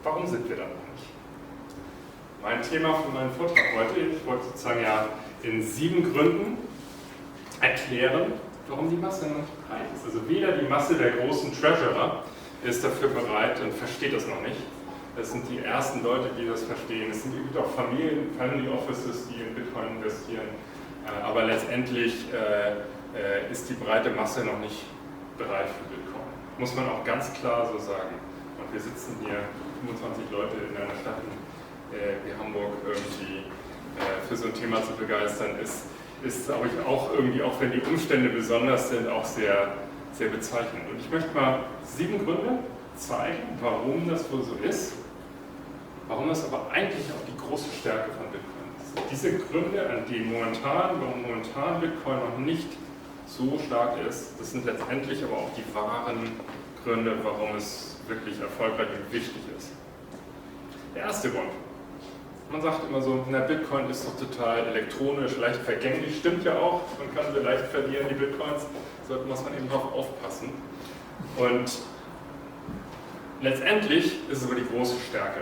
warum sind wir da noch nicht? Mein Thema für meinen Vortrag heute, ich wollte sozusagen ja in 7 Gründen erklären, warum die Masse noch nicht bereit ist. Also weder die Masse der großen Treasurer ist dafür bereit und versteht das noch nicht. Das sind die ersten Leute, die das verstehen. Es sind auch Family Offices, die in Bitcoin investieren. Aber letztendlich ist die breite Masse noch nicht bereit für Bitcoin. Muss man auch ganz klar so sagen. Und wir sitzen hier, 25 Leute in einer Stadt wie Hamburg, irgendwie für so ein Thema zu begeistern, ist glaube ich, auch irgendwie, auch wenn die Umstände besonders sind, auch sehr, sehr bezeichnend. Und ich möchte mal 7 Gründe zeigen, warum das wohl so ist, warum das aber eigentlich auch die große Stärke von Bitcoin ist. Diese Gründe, warum momentan Bitcoin noch nicht so stark ist, das sind letztendlich aber auch die wahren Gründe, warum es wirklich erfolgreich und wichtig ist. Der erste Grund. Man sagt immer so, na, Bitcoin ist doch total elektronisch, leicht vergänglich, stimmt ja auch, man kann sie leicht verlieren, die Bitcoins, sollte muss man eben darauf aufpassen. Und letztendlich ist es aber die große Stärke.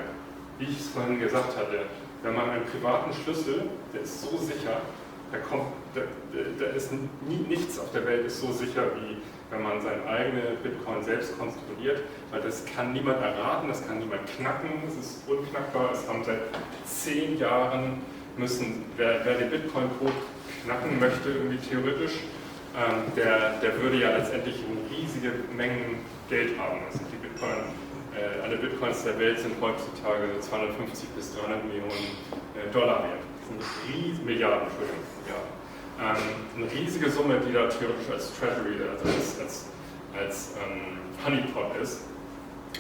Wie ich es vorhin gesagt hatte, wenn man einen privaten Schlüssel, der ist so sicher, da ist nichts auf der Welt ist so sicher, wie wenn man seine eigene Bitcoin selbst konstruiert, weil das kann niemand erraten, das kann niemand knacken, es ist unknackbar, es haben seit 10 Jahren wer den Bitcoin-Code knacken möchte, irgendwie theoretisch, der würde ja letztendlich riesige Mengen Geld haben. Also alle Bitcoins der Welt sind heutzutage so 250 bis 300 Millionen Dollar wert. Das sind Milliarden, Entschuldigung. Ja. Eine riesige Summe, die da theoretisch als Treasury, also als Honeypot ist.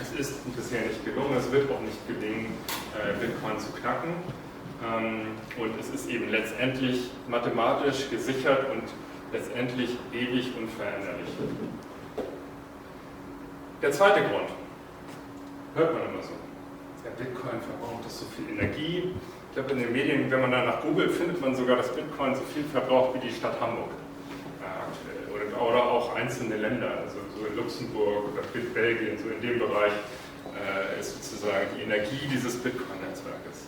Es ist bisher nicht gelungen, es wird auch nicht gelingen, Bitcoin zu knacken. Und es ist eben letztendlich mathematisch gesichert und letztendlich ewig unveränderlich. Der zweite Grund, hört man immer so, der Bitcoin verbraucht so viel Energie. Ich glaube, in den Medien, wenn man danach googelt, findet man sogar, dass Bitcoin so viel verbraucht wie die Stadt Hamburg aktuell. Oder auch einzelne Länder, also so in Luxemburg oder Belgien, so in dem Bereich ist sozusagen die Energie dieses Bitcoin-Netzwerkes.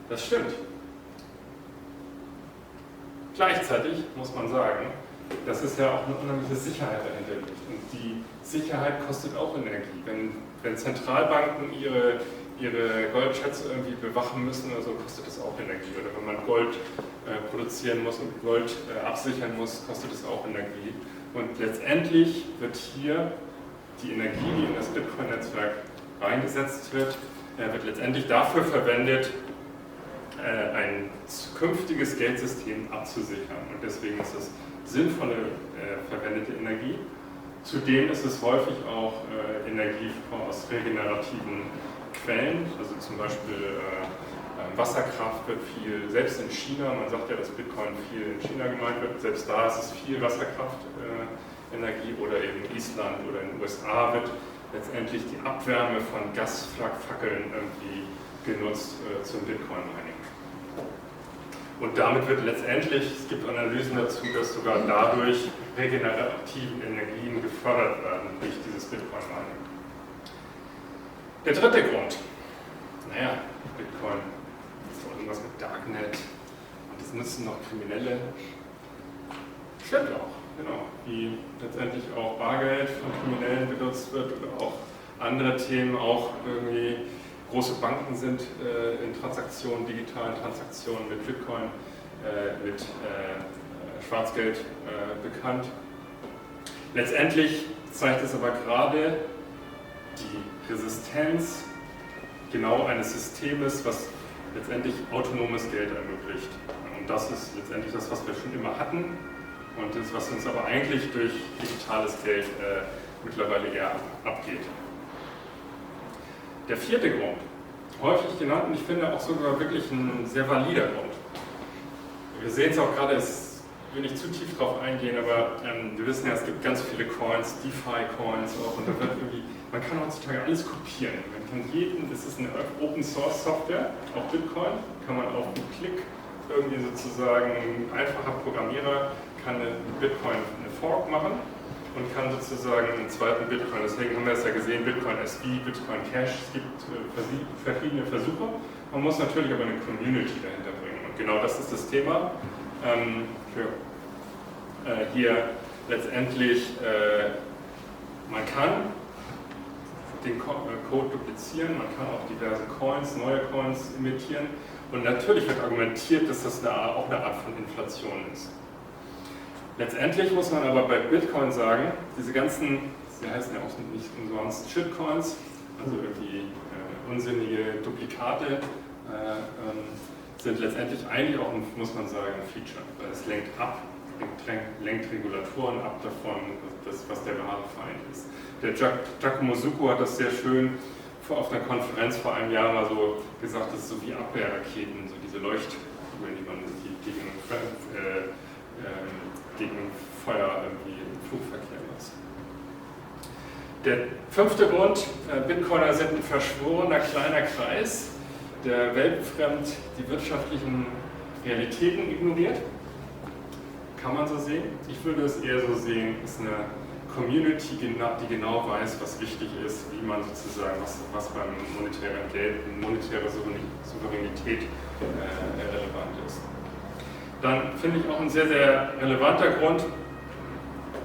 Das stimmt. Gleichzeitig muss man sagen, dass es ja auch eine unheimliche Sicherheit dahinter liegt. Und die Sicherheit kostet auch Energie. Wenn Zentralbanken ihre Goldschätze irgendwie bewachen müssen, also kostet das auch Energie. Oder wenn man Gold produzieren muss und Gold absichern muss, kostet es auch Energie. Und letztendlich wird hier die Energie, die in das Bitcoin-Netzwerk reingesetzt wird letztendlich dafür verwendet, ein zukünftiges Geldsystem abzusichern. Und deswegen ist es sinnvolle verwendete Energie. Zudem ist es häufig auch Energie aus regenerativen Quellen, also zum Beispiel Wasserkraft wird viel, selbst in China, man sagt ja, dass Bitcoin viel in China gemeint wird, selbst da ist es viel Wasserkraftenergie oder eben Island oder in den USA wird letztendlich die Abwärme von Gasfackeln irgendwie genutzt zum Bitcoin-Mining. Und damit wird letztendlich, es gibt Analysen dazu, dass sogar dadurch regenerative Energien gefördert werden durch dieses Bitcoin-Mining. Der dritte Grund, naja, Bitcoin ist doch irgendwas mit Darknet und das nutzen noch Kriminelle. Stimmt auch, genau, wie letztendlich auch Bargeld von Kriminellen benutzt wird oder auch andere Themen, auch irgendwie große Banken sind in Transaktionen, digitalen Transaktionen mit Bitcoin, mit Schwarzgeld bekannt. Letztendlich zeigt es aber gerade die Resistenz genau eines Systems, was letztendlich autonomes Geld ermöglicht. Und das ist letztendlich das, was wir schon immer hatten und das, was uns aber eigentlich durch digitales Geld mittlerweile eher abgeht. Der vierte Grund, häufig genannt und ich finde auch sogar wirklich ein sehr valider Grund. Wir sehen es auch gerade, ich will nicht zu tief drauf eingehen, aber wir wissen ja, es gibt ganz viele Coins, DeFi-Coins auch und da wird irgendwie, man kann heutzutage alles kopieren. Man kann es ist eine Open-Source-Software, auch Bitcoin, kann man auf einen Klick irgendwie sozusagen, ein einfacher Programmierer kann mit Bitcoin eine Fork machen und kann sozusagen einen zweiten Bitcoin, deswegen haben wir es ja gesehen, Bitcoin SV, Bitcoin Cash, es gibt verschiedene Versuche. Man muss natürlich aber eine Community dahinter bringen und genau das ist das Thema. Hier letztendlich, man kann den Code duplizieren, man kann auch diverse Coins, neue Coins emittieren und natürlich wird argumentiert, dass das auch eine Art von Inflation ist. Letztendlich muss man aber bei Bitcoin sagen, diese ganzen, sie heißen ja auch nicht umsonst Shitcoins, also irgendwie unsinnige Duplikate, sind letztendlich eigentlich auch, muss man sagen, ein Feature, weil es lenkt Regulatoren ab davon, was der wahre Feind ist. Der Giacomo Succo hat das sehr schön auf einer Konferenz vor einem Jahr mal so gesagt, das ist so wie Abwehrraketen, so diese Leuchtkugeln, die man gegen Feuer irgendwie im Flugverkehr nutzt. Der fünfte Grund, Bitcoiner sind ein verschworener kleiner Kreis, der weltfremd die wirtschaftlichen Realitäten ignoriert. Kann man so sehen? Ich würde es eher so sehen, ist eine Community, die genau weiß, was wichtig ist, wie man sozusagen, was beim monetären Geld, monetäre Souveränität relevant ist. Dann finde ich auch ein sehr, sehr relevanter Grund,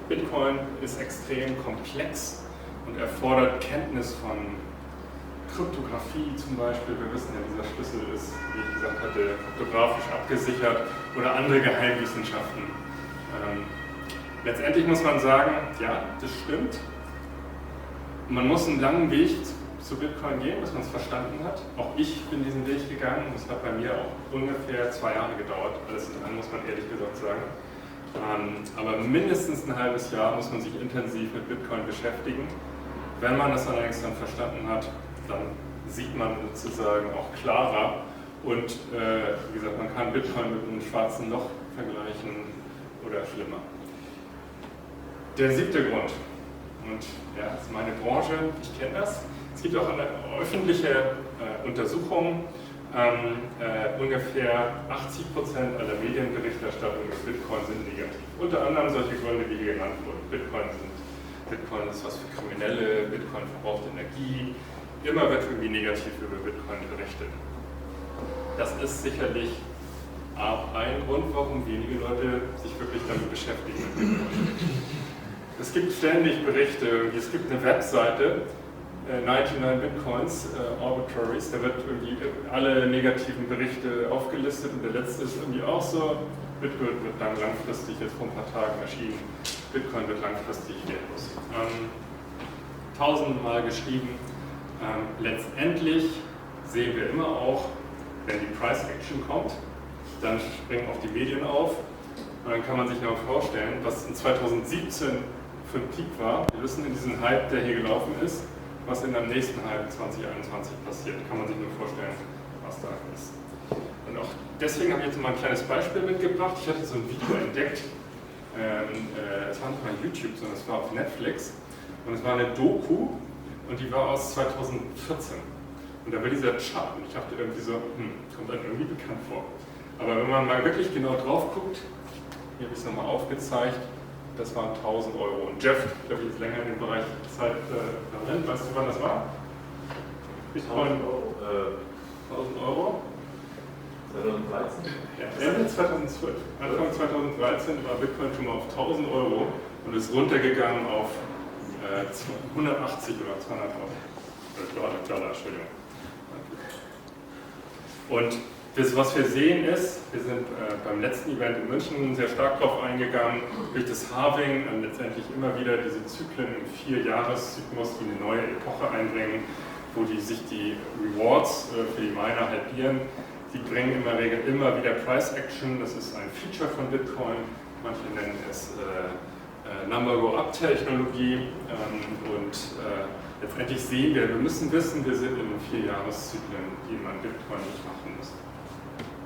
Bitcoin ist extrem komplex und erfordert Kenntnis von Kryptographie zum Beispiel. Wir wissen ja, dieser Schlüssel ist, wie ich gesagt hatte, kryptografisch abgesichert oder andere Geheimwissenschaften. Letztendlich muss man sagen, ja, das stimmt. Man muss einen langen Weg zu Bitcoin gehen, bis man es verstanden hat. Auch ich bin diesen Weg gegangen. Das hat bei mir auch ungefähr 2 Jahre gedauert. Alles in allem muss man ehrlich gesagt sagen. Aber mindestens ein halbes Jahr muss man sich intensiv mit Bitcoin beschäftigen. Wenn man das allerdings dann verstanden hat, dann sieht man sozusagen auch klarer. Und wie gesagt, man kann Bitcoin mit einem schwarzen Loch vergleichen oder schlimmer. Der 7. Grund, und ja, das ist meine Branche, ich kenne das. Es gibt auch eine öffentliche Untersuchung, ungefähr 80% aller Medienberichterstattung über Bitcoin sind negativ. Unter anderem solche Gründe, wie hier genannt wurden. Bitcoin ist was für Kriminelle, Bitcoin verbraucht Energie. Immer wird irgendwie negativ über Bitcoin berichtet. Das ist sicherlich ein Grund, warum wenige Leute sich wirklich damit beschäftigen. Es gibt ständig Berichte, es gibt eine Webseite, 99 Bitcoins, Arbitraries, da wird irgendwie alle negativen Berichte aufgelistet und der letzte ist irgendwie auch so, Bitcoin wird dann langfristig, jetzt vor ein paar Tagen erschienen, Bitcoin wird langfristig wertlos. Tausendmal geschrieben, letztendlich sehen wir immer auch, wenn die Price Action kommt, dann springen auch die Medien auf und dann kann man sich noch vorstellen, was in 2017 für ein Peak war. Wir wissen in diesem Hype, der hier gelaufen ist, was in dem nächsten Hype 2021 passiert. Kann man sich nur vorstellen, was da ist. Und auch deswegen habe ich jetzt mal ein kleines Beispiel mitgebracht. Ich hatte so ein Video entdeckt, es war nicht mal YouTube, sondern es war auf Netflix und es war eine Doku und die war aus 2014. Und da war dieser Chart und ich dachte irgendwie so, kommt einem irgendwie bekannt vor. Aber wenn man mal wirklich genau drauf guckt, hier habe ich es nochmal aufgezeigt, das waren 1.000 Euro. Und Jeff, ich glaube, ich jetzt länger in dem Bereich Zeit drin. Weißt du, wann das war? 1.000 Euro. 1.000 Euro? 2013? Ja, Ende 2012. Anfang 2013 war Bitcoin schon mal auf 1.000 Euro und ist runtergegangen auf 180 oder 200 Dollar, Entschuldigung. Und das, was wir sehen ist, wir sind beim letzten Event in München sehr stark darauf eingegangen, durch das Halving letztendlich immer wieder diese Zyklen im 4-Jahres-Zyklus, die eine neue Epoche einbringen, wo sich die Rewards für die Miner halbieren. Die bringen in der Regel immer wieder Price Action, das ist ein Feature von Bitcoin, manche nennen es Number-Go-Up-Technologie und letztendlich sehen wir müssen wissen, wir sind in 4-Jahreszyklen, die man Bitcoin nicht machen muss.